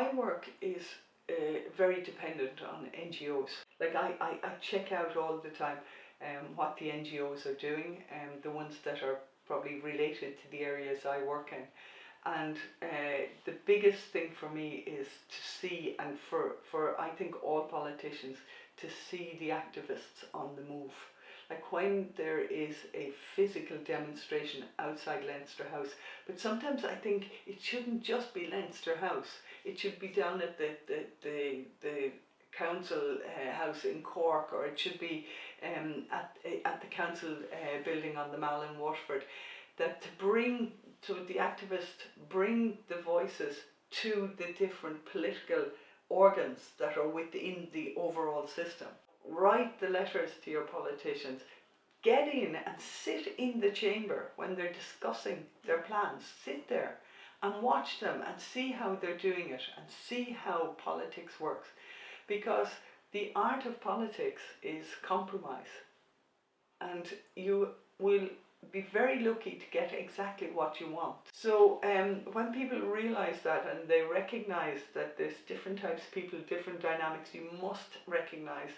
my work is very dependent on NGOs. Like I check out all the time what the NGOs are doing, the ones that are probably related to the areas I work in. And the biggest thing for me is to see, and for I think all politicians, to see the activists on the move. Like when there is a physical demonstration outside Leinster House, but sometimes I think it shouldn't just be Leinster House. It should be down at the council house in Cork, or it should be at the council building on the Mall in Waterford. That to bring to the activists, bring the voices to the different political organs that are within the overall system. Write the letters to your politicians. Get in and sit in the chamber when they're discussing their plans. Sit there and watch them and see how they're doing it and see how politics works. Because the art of politics is compromise. And you will be very lucky to get exactly what you want. So when people realise that and they recognise that there's different types of people, different dynamics, you must recognise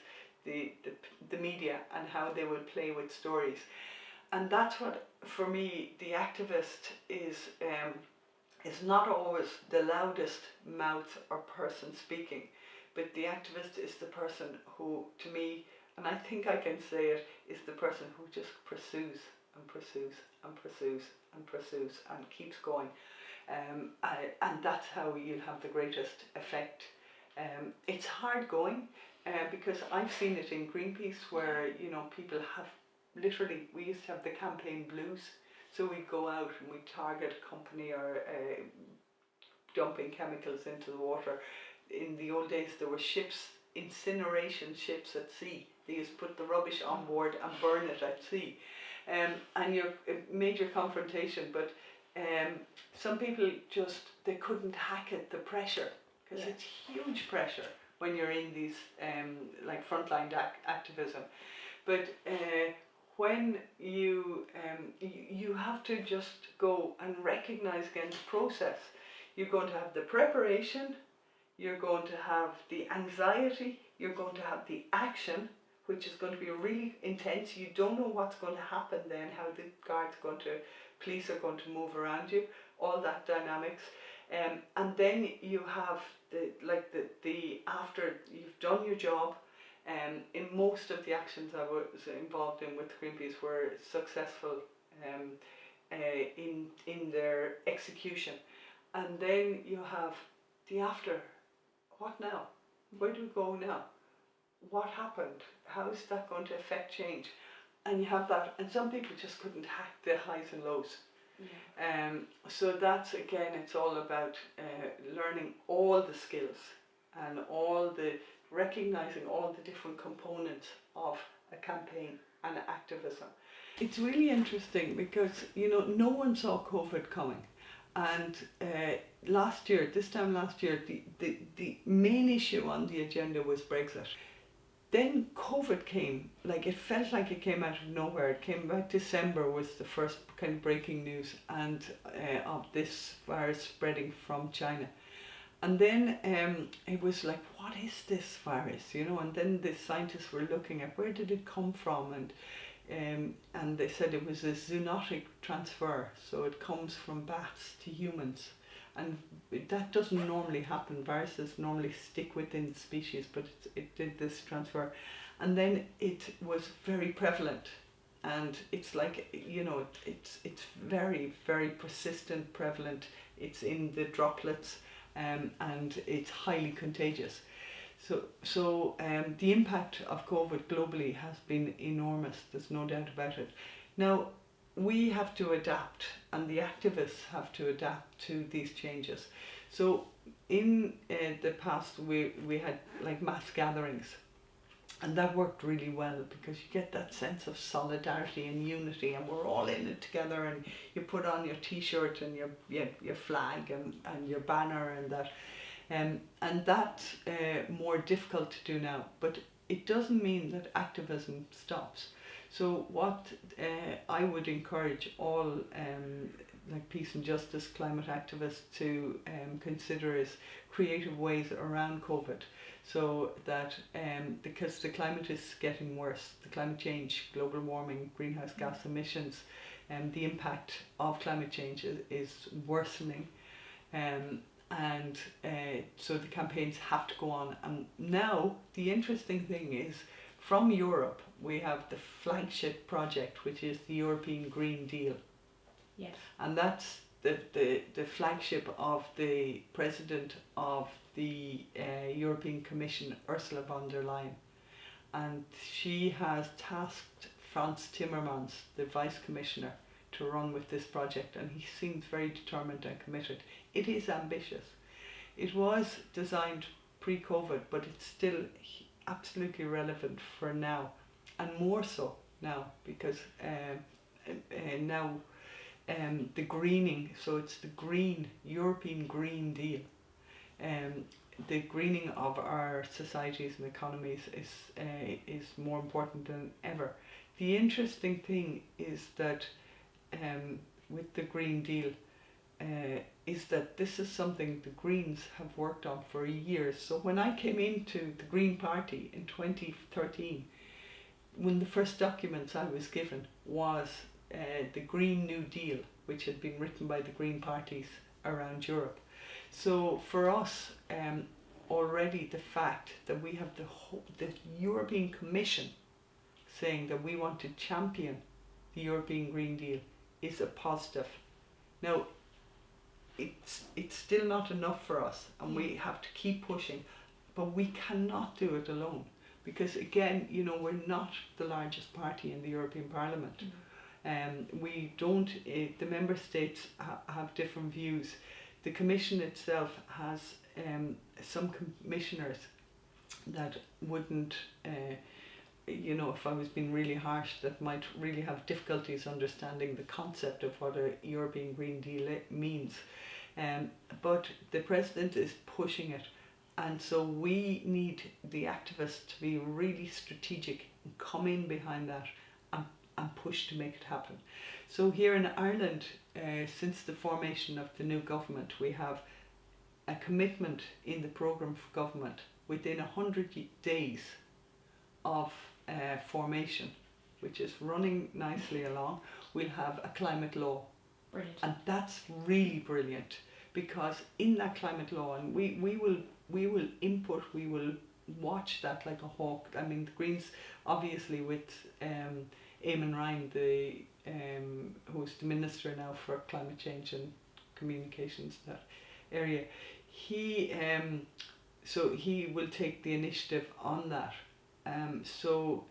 the media and how they will play with stories. And that's what, for me, the activist is not always the loudest mouth or person speaking, but the activist is the person who, to me, and I think I can say it, is the person who just pursues and pursues and pursues and pursues and keeps going. And that's how you'll have the greatest effect. It's hard going because I've seen it in Greenpeace where, you know, people have literally, we used to have the campaign blues. So we go out and we target a company or dumping chemicals into the water. In the old days there were ships, incineration ships at sea. They used to put the rubbish on board and burn it at sea. And your major confrontation, but some people just, they couldn't hack it, the pressure, because it's huge pressure when you're in these like frontline activism. But when you have to just go and recognize again the process. You're going to have the preparation, you're going to have the anxiety, you're going to have the action, which is going to be really intense. You don't know what's going to happen then, how the police are going to move around you, all that dynamics. And then you have the after you've done your job. In most of the actions I was involved in with Greenpeace were successful in their execution. And then you have the after. What now? Where do we go now? What happened? How is that going to affect change? And you have that, and some people just couldn't hack the highs and lows. Yeah. So that's, again, it's all about learning all the skills and all the recognizing all the different components of a campaign and activism. It's really interesting because, you know, no one saw COVID coming. And this time last year, the main issue on the agenda was Brexit. Then COVID came, like it felt like it came out of nowhere. It came about December was the first kind of breaking news and of this virus spreading from China. And then it was like, what is this virus, you know? And then the scientists were looking at where did it come from, and they said it was a zoonotic transfer, so it comes from bats to humans. And that doesn't normally happen. Viruses normally stick within the species, but it did this transfer. And then it was very prevalent. And it's like, you know, it's very, very persistent, prevalent. It's in the droplets, and it's highly contagious. So the impact of COVID globally has been enormous. There's no doubt about it. Now, we have to adapt, and the activists have to adapt to these changes. So in the past we had like mass gatherings, and that worked really well because you get that sense of solidarity and unity, and we're all in it together, and you put on your t-shirt and your flag and your banner and that. And that's more difficult to do now, but it doesn't mean that activism stops. So what I would encourage all like peace and justice climate activists to consider is creative ways around COVID, so that because the climate is getting worse, the climate change, global warming, greenhouse gas emissions, and the impact of climate change is worsening, and so the campaigns have to go on. And now the interesting thing is, from Europe we have the flagship project, which is the European Green Deal. Yes. And that's the flagship of the President of the European Commission, Ursula von der Leyen. And she has tasked Frans Timmermans, the Vice Commissioner, to run with this project, and he seems very determined and committed. It is ambitious. It was designed pre-COVID, but it's still absolutely relevant for now, and more so now, because now the greening, so it's the European Green Deal. The greening of our societies and economies is more important than ever. The interesting thing is that with the Green Deal is that this is something the Greens have worked on for years. So when I came into the Green Party in 2013, one of the first documents I was given was the Green New Deal, which had been written by the Green parties around Europe. So for us, already the fact that we have the European Commission saying that we want to champion the European Green Deal is a positive. Now, it's still not enough for us, and we have to keep pushing, but we cannot do it alone, because again, we're not the largest party in the European Parliament. We don't, the member states have different views. The Commission itself has some commissioners that wouldn't, if I was being really harsh, that might really have difficulties understanding the concept of what a European Green Deal means. But the President is pushing it, and so we need the activists to be really strategic and come in behind that and push to make it happen. So here in Ireland, since the formation of the new government, we have a commitment in the programme for government within 100 days of formation, which is running nicely along. We'll have a climate law. Brilliant. And that's really brilliant, because in that climate law, and we will input, we will watch that like a hawk. I mean, the Greens, obviously, with Eamon Ryan, who's the Minister now for Climate Change and Communications, that area, he will take the initiative on that. So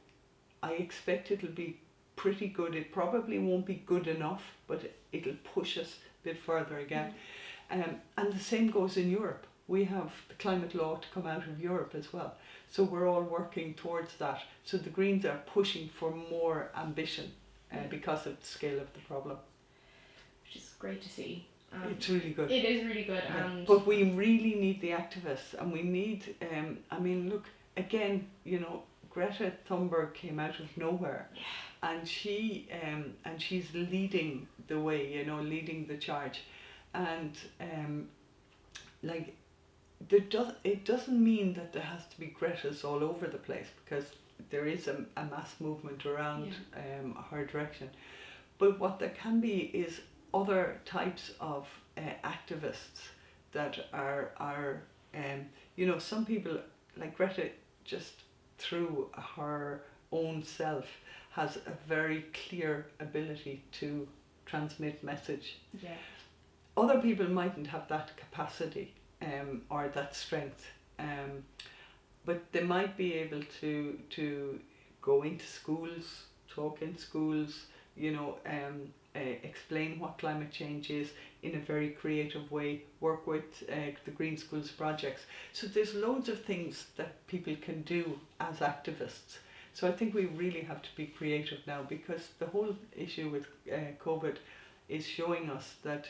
I expect it'll be pretty good. It probably won't be good enough, but it'll push us a bit further again. And the same goes in Europe. We have the climate law to come out of Europe as well. So we're all working towards that. So the Greens are pushing for more ambition because of the scale of the problem. Which is great to see. It's really good. It is really good. Yeah. And but we really need the activists, and we need, I mean, look, again, Greta Thunberg came out of nowhere, and she's leading the way, leading the charge, and it doesn't mean that there has to be Gretas all over the place, because there is a mass movement around her direction. But what there can be is other types of activists that are some people, like Greta, just through her own self has a very clear ability to transmit message. Yeah. Other people mightn't have that capacity or that strength, but they might be able to go into schools, talk in schools, explain what climate change is in a very creative way, work with the Green Schools projects. So there's loads of things that people can do as activists. So I think we really have to be creative now, because the whole issue with COVID is showing us that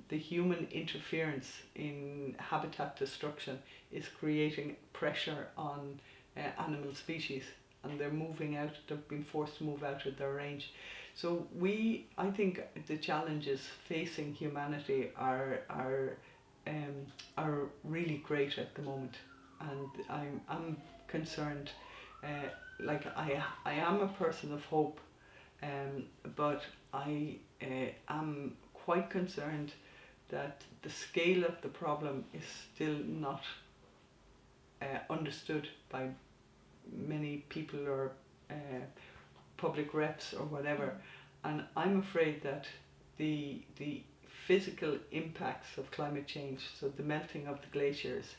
the human interference in habitat destruction is creating pressure on animal species, and they're moving out, they've been forced to move out of their range. So I think the challenges facing humanity are really great at the moment, and I'm concerned. Like I am a person of hope, but I am quite concerned that the scale of the problem is still not understood by many people or public reps or whatever, and I'm afraid that the physical impacts of climate change, so the melting of the glaciers,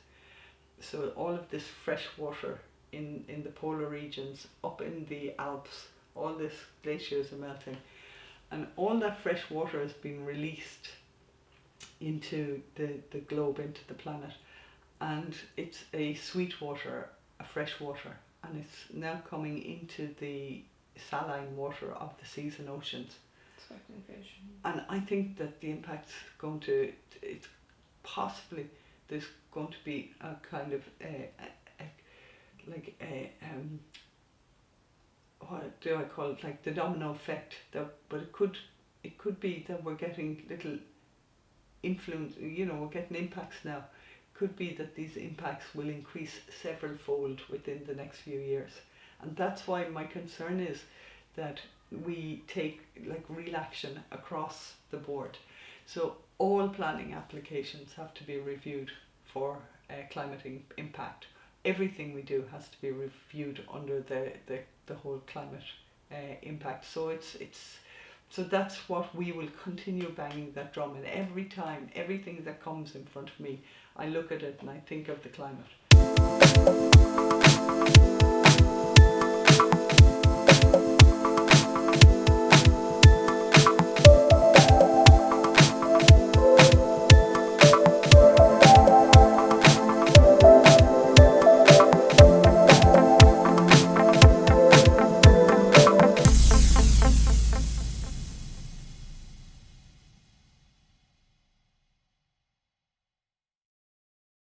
so all of this fresh water in the polar regions, up in the Alps, all this glaciers are melting, and all that fresh water has been released into the globe, into the planet, and it's a sweet water, a fresh water, and it's now coming into the saline water of the seas and oceans. Expecting fish. And I think that the impact's going to, it's possibly, there's going to be a kind of what do I call it, like the domino effect, that, but it could be that we're getting little influence, we're getting impacts now. Could be that these impacts will increase several fold within the next few years, and that's why my concern is that we take like real action across the board. So all planning applications have to be reviewed for climate impact. Everything we do has to be reviewed under the whole climate impact. So so that's what we will continue banging that drum, and every time, everything that comes in front of me, I look at it and I think of the climate.